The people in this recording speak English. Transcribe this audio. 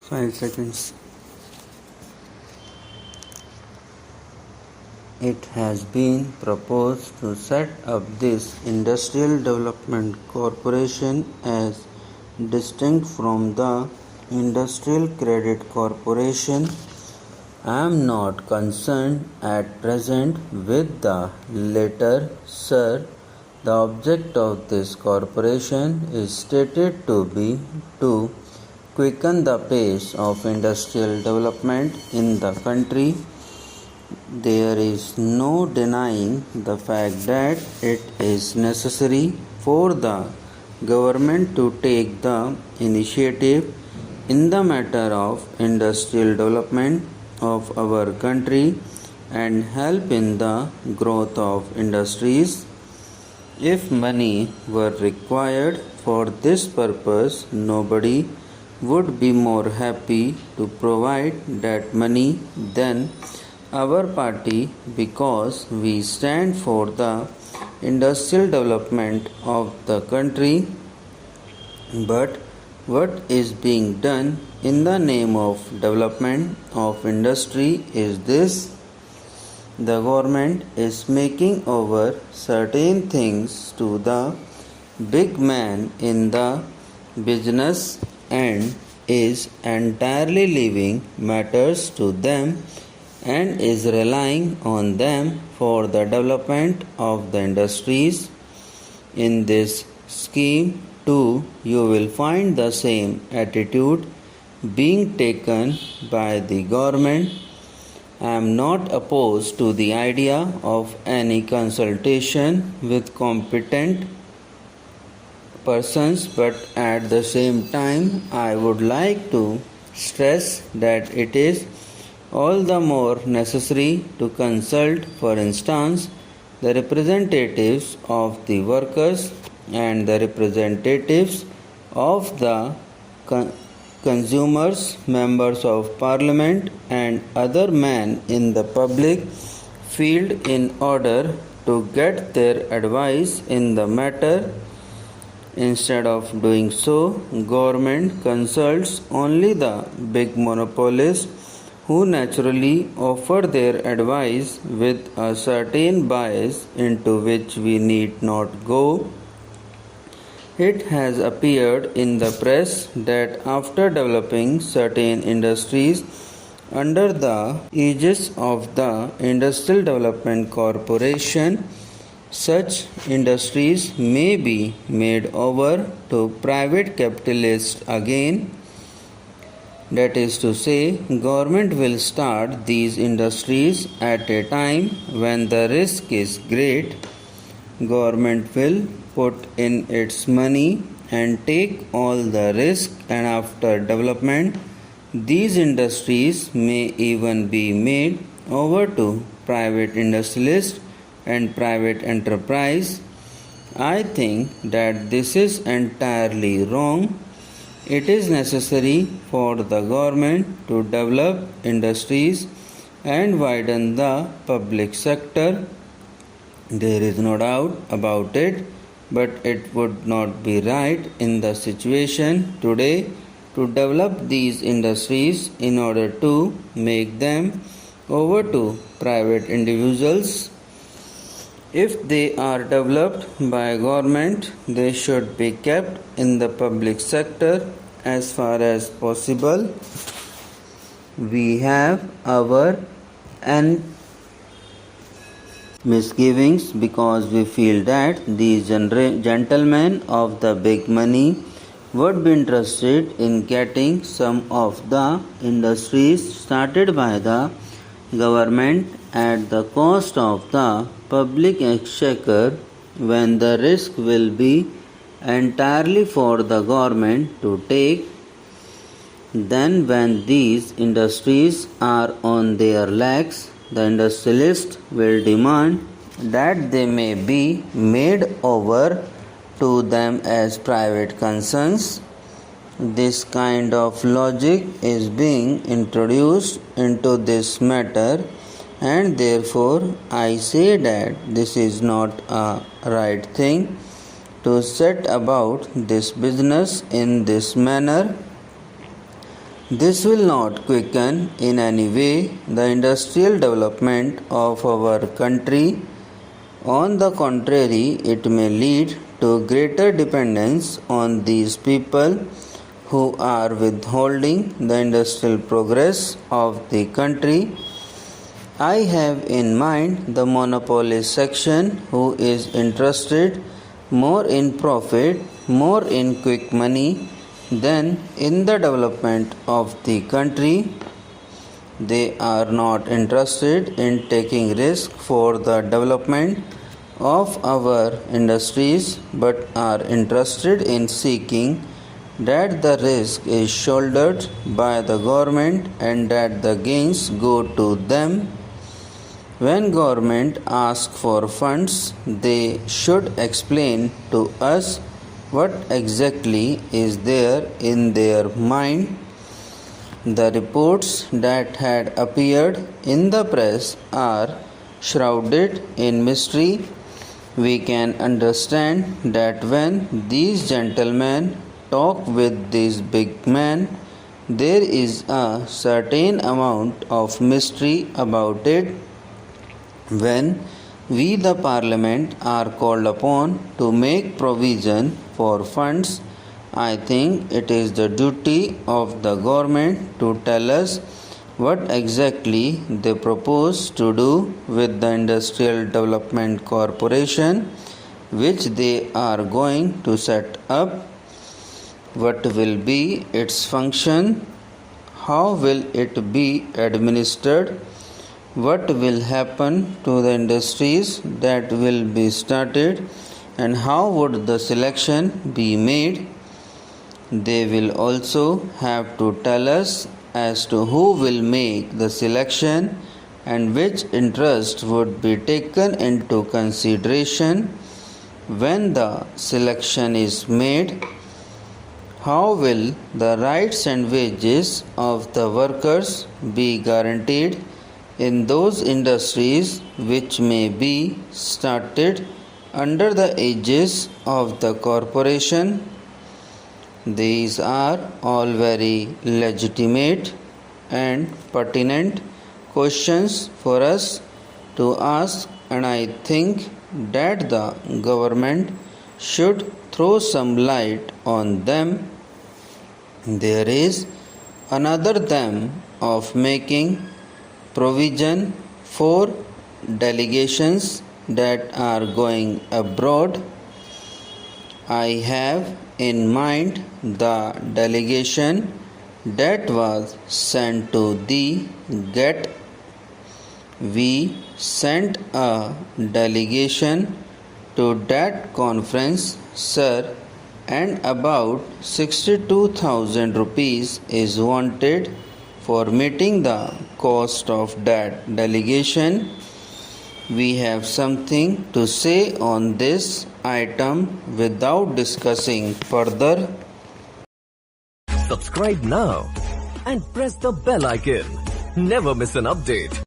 5 seconds. It has been proposed to set up this Industrial Development Corporation as distinct from the Industrial Credit Corporation. I am not concerned at present with the latter, sir. The object of this corporation is stated to be to quicken the pace of industrial development in the country. There is no denying the fact that it is necessary for the government to take the initiative in the matter of industrial development of our country and help in the growth of industries. If money were required for this purpose, nobody would be more happy to provide that money than our party, because we stand for the industrial development of the country. But what is being done in the name of development of industry is this: the government is making over certain things to the big man in the business and is entirely leaving matters to them and is relying on them for the development of the industries. In this scheme too, you will find the same attitude being taken by the government. I am not opposed to the idea of any consultation with competent persons, but at the same time I would like to stress that it is all the more necessary to consult, for instance, the representatives of the workers and the representatives of the consumers, members of parliament, and other men in the public field in order to get their advice in the matter. Instead of doing so, government consults only the big monopolists, who naturally offer their advice with a certain bias into which we need not go. It has appeared in the press that after developing certain industries under the aegis of the Industrial Development Corporation, such industries may be made over to private capitalists again. That is to say, government will start these industries at a time when the risk is great. Government will put in its money and take all the risk, and after development, these industries may even be made over to private industrialists and private enterprise. I think that this is entirely wrong. It is necessary for the government to develop industries and widen the public sector. There is no doubt about it, but it would not be right in the situation today to develop these industries in order to make them over to private individuals. If they are developed by government, they should be kept in the public sector as far as possible. We have our misgivings because we feel that these gentlemen of the big money would be interested in getting some of the industries started by the government at the cost of the public exchequer, when the risk will be entirely for the government to take. Then when these industries are on their legs, the industrialist will demand that they may be made over to them as private concerns. This kind of logic is being introduced into this matter, and therefore I say that this is not a right thing to set about this business in this manner. This will not quicken in any way the industrial development of our country. On the contrary, it may lead to greater dependence on these people who are withholding the industrial progress of the country. I have in mind the monopolist section who is interested more in profit, more in quick money than in the development of the country. They are not interested in taking risk for the development of our industries but are interested in seeking that the risk is shouldered by the government and that the gains go to them. When government asks for funds, they should explain to us what exactly is there in their mind. The reports that had appeared in the press are shrouded in mystery. We can understand that when these gentlemen talk with these big men, there is a certain amount of mystery about it. When we, the Parliament, are called upon to make provision for funds, I think it is the duty of the government to tell us what exactly they propose to do with the Industrial Development Corporation which they are going to set up. What will be its function? How will it be administered? What will happen to the industries that will be started, and how would the selection be made? They will also have to tell us as to who will make the selection and which interest would be taken into consideration when the selection is made. How will the rights and wages of the workers be guaranteed in those industries which may be started under the aegis of the corporation? These are all very legitimate and pertinent questions for us to ask, and I think that the government should throw some light on them. There is another them of making provision for delegations that are going abroad. I have in mind the delegation that was sent to the GET. We sent a delegation to that conference, sir, and about 62,000 rupees is wanted for meeting the cost of that delegation. We have something to say on this item without discussing further. Subscribe now and press the bell icon. Never miss an update.